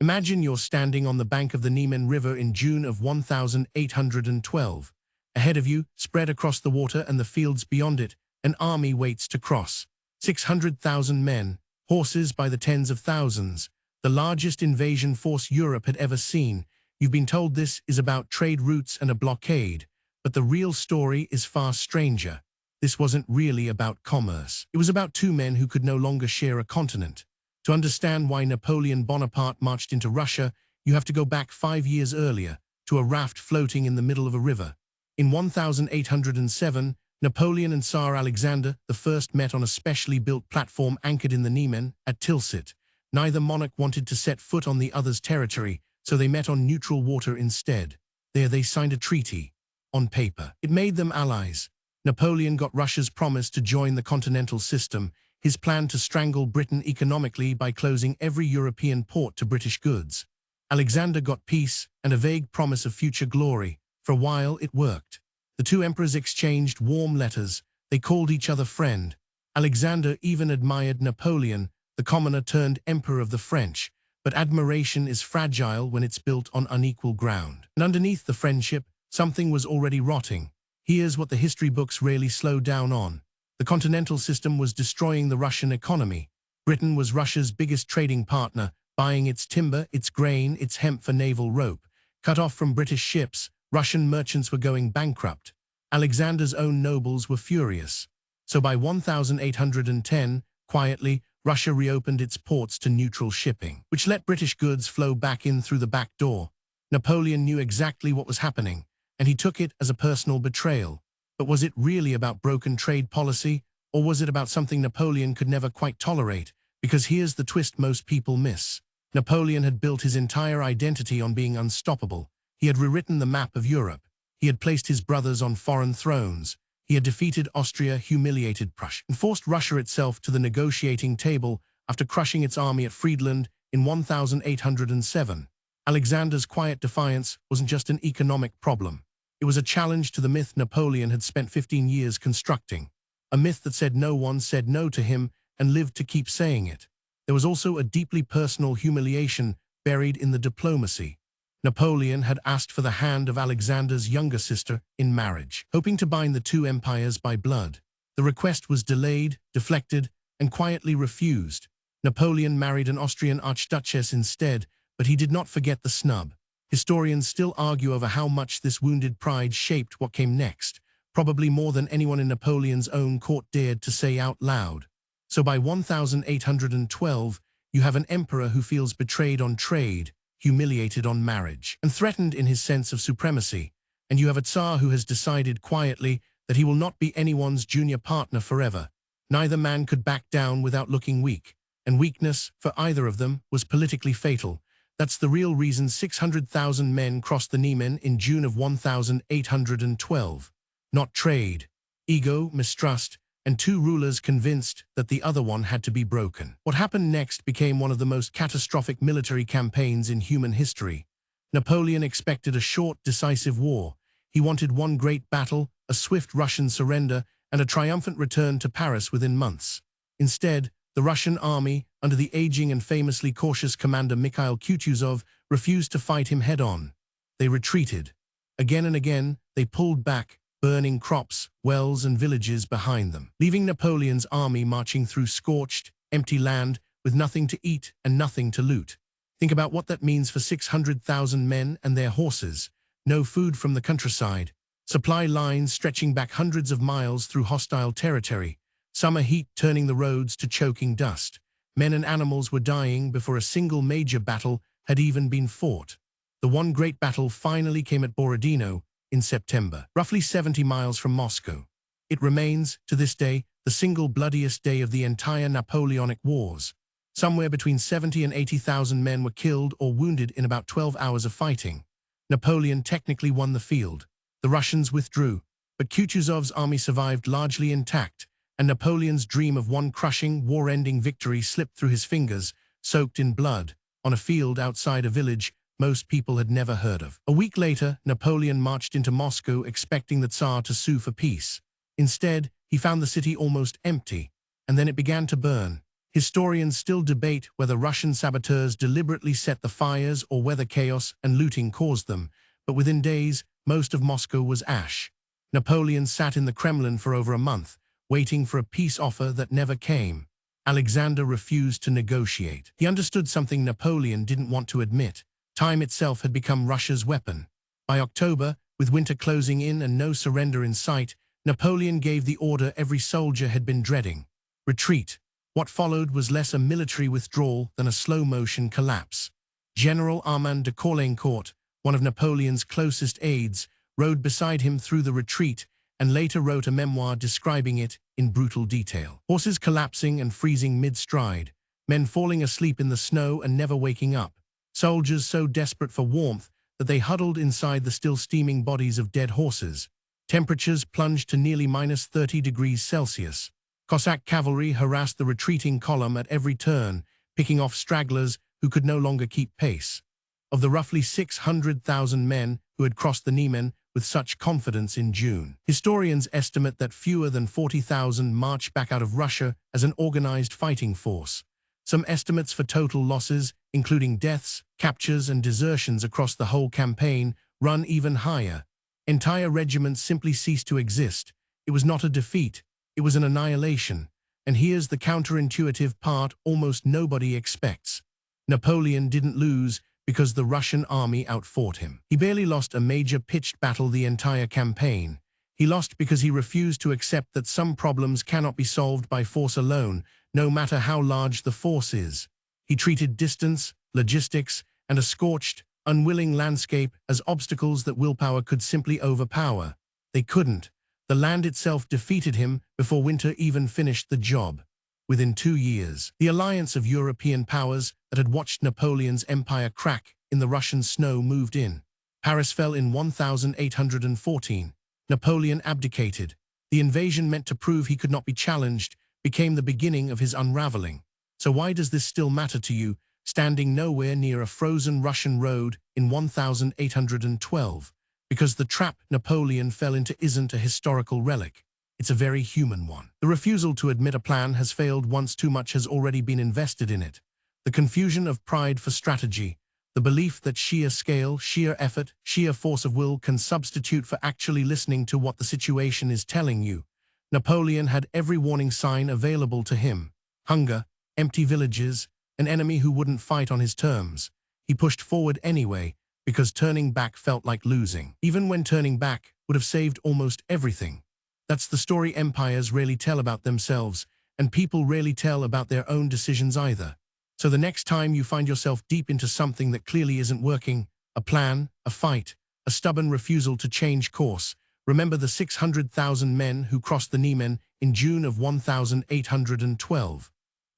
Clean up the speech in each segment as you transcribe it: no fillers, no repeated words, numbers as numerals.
Imagine you're standing on the bank of the Niemen River in June of 1812. Ahead of you, spread across the water and the fields beyond it, an army waits to cross. 600,000 men, horses by the tens of thousands, the largest invasion force Europe had ever seen. You've been told this is about trade routes and a blockade, but the real story is far stranger. This wasn't really about commerce. It was about two men who could no longer share a continent. To understand why Napoleon Bonaparte marched into Russia, you have to go back 5 years earlier, to a raft floating in the middle of a river. In 1807, Napoleon and Tsar Alexander I met on a specially built platform anchored in the Niemen at Tilsit. Neither monarch wanted to set foot on the other's territory, so they met on neutral water instead. There they signed a treaty. On paper, it made them allies. Napoleon got Russia's promise to join the continental system, his plan to strangle Britain economically by closing every European port to British goods. Alexander got peace and a vague promise of future glory. For a while, it worked. The two emperors exchanged warm letters. They called each other friend. Alexander even admired Napoleon, the commoner turned emperor of the French. But admiration is fragile when it's built on unequal ground. And underneath the friendship, something was already rotting. Here's what the history books rarely slow down on. The continental system was destroying the Russian economy. Britain was Russia's biggest trading partner, buying its timber, its grain, its hemp for naval rope. Cut off from British ships, Russian merchants were going bankrupt. Alexander's own nobles were furious. So by 1810, quietly, Russia reopened its ports to neutral shipping, which let British goods flow back in through the back door. Napoleon knew exactly what was happening, and he took it as a personal betrayal. But was it really about broken trade policy, or was it about something Napoleon could never quite tolerate? Because here's the twist most people miss. Napoleon had built his entire identity on being unstoppable. He had rewritten the map of Europe. He had placed his brothers on foreign thrones. He had defeated Austria, humiliated Prussia, and forced Russia itself to the negotiating table after crushing its army at Friedland in 1807. Alexander's quiet defiance wasn't just an economic problem. It was a challenge to the myth Napoleon had spent 15 years constructing, a myth that said no one said no to him and lived to keep saying it. There was also a deeply personal humiliation buried in the diplomacy. Napoleon had asked for the hand of Alexander's younger sister in marriage, hoping to bind the two empires by blood. The request was delayed, deflected, and quietly refused. Napoleon married an Austrian archduchess instead, but he did not forget the snub. Historians still argue over how much this wounded pride shaped what came next, probably more than anyone in Napoleon's own court dared to say out loud. So by 1812, you have an emperor who feels betrayed on trade, humiliated on marriage, and threatened in his sense of supremacy. And you have a Tsar who has decided quietly that he will not be anyone's junior partner forever. Neither man could back down without looking weak, and weakness, for either of them, was politically fatal. That's the real reason 600,000 men crossed the Niemen in June of 1812. Not trade, ego, mistrust, and two rulers convinced that the other one had to be broken. What happened next became one of the most catastrophic military campaigns in human history. Napoleon expected a short, decisive war. He wanted one great battle, a swift Russian surrender, and a triumphant return to Paris within months. Instead, the Russian army, under the aging and famously cautious commander Mikhail Kutuzov, refused to fight him head-on. They retreated. Again and again, they pulled back, burning crops, wells, and villages behind them, leaving Napoleon's army marching through scorched, empty land with nothing to eat and nothing to loot. Think about what that means for 600,000 men and their horses. No food from the countryside. Supply lines stretching back hundreds of miles through hostile territory. Summer heat turning the roads to choking dust. Men and animals were dying before a single major battle had even been fought. The one great battle finally came at Borodino in September, roughly 70 miles from Moscow. It remains, to this day, the single bloodiest day of the entire Napoleonic Wars. Somewhere between 70 and 80,000 men were killed or wounded in about 12 hours of fighting. Napoleon technically won the field. The Russians withdrew, but Kutuzov's army survived largely intact, and Napoleon's dream of one crushing, war-ending victory slipped through his fingers, soaked in blood, on a field outside a village most people had never heard of. A week later, Napoleon marched into Moscow expecting the Tsar to sue for peace. Instead, he found the city almost empty, and then it began to burn. Historians still debate whether Russian saboteurs deliberately set the fires or whether chaos and looting caused them, but within days, most of Moscow was ash. Napoleon sat in the Kremlin for over a month, waiting for a peace offer that never came. Alexander refused to negotiate. He understood something Napoleon didn't want to admit. Time itself had become Russia's weapon. By October, with winter closing in and no surrender in sight, Napoleon gave the order every soldier had been dreading: retreat. What followed was less a military withdrawal than a slow-motion collapse. General Armand de Caulaincourt, one of Napoleon's closest aides, rode beside him through the retreat and later wrote a memoir describing it in brutal detail. Horses collapsing and freezing mid-stride, men falling asleep in the snow and never waking up, soldiers so desperate for warmth that they huddled inside the still steaming bodies of dead horses. Temperatures plunged to nearly -30 degrees Celsius. Cossack cavalry harassed the retreating column at every turn, picking off stragglers who could no longer keep pace. Of the roughly 600,000 men who had crossed the Niemen with such confidence in June, historians estimate that fewer than 40,000 marched back out of Russia as an organized fighting force. Some estimates for total losses, including deaths, captures, and desertions across the whole campaign, run even higher. Entire regiments simply ceased to exist. It was not a defeat, it was an annihilation. And here's the counterintuitive part almost nobody expects. Napoleon didn't lose because the Russian army outfought him. He barely lost a major pitched battle the entire campaign. He lost because he refused to accept that some problems cannot be solved by force alone, no matter how large the force is. He treated distance, logistics, and a scorched, unwilling landscape as obstacles that willpower could simply overpower. They couldn't. The land itself defeated him before winter even finished the job. Within 2 years, the alliance of European powers that had watched Napoleon's empire crack in the Russian snow moved in. Paris fell in 1814. Napoleon abdicated. The invasion, meant to prove he could not be challenged, became the beginning of his unraveling. So why does this still matter to you, standing nowhere near a frozen Russian road in 1812? Because the trap Napoleon fell into isn't a historical relic. It's a very human one. The refusal to admit a plan has failed once too much has already been invested in it. The confusion of pride for strategy, the belief that sheer scale, sheer effort, sheer force of will can substitute for actually listening to what the situation is telling you. Napoleon had every warning sign available to him: hunger, empty villages, an enemy who wouldn't fight on his terms. He pushed forward anyway, because turning back felt like losing. Even when turning back would have saved almost everything. That's the story empires rarely tell about themselves, and people rarely tell about their own decisions either. So the next time you find yourself deep into something that clearly isn't working, a plan, a fight, a stubborn refusal to change course, remember the 600,000 men who crossed the Niemen in June of 1812.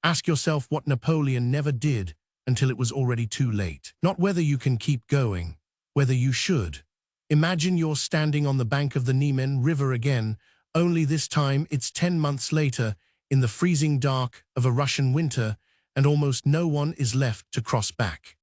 Ask yourself what Napoleon never did until it was already too late. Not whether you can keep going, whether you should. Imagine you're standing on the bank of the Niemen River again, only this time it's 10 months later, in the freezing dark of a Russian winter, and almost no one is left to cross back.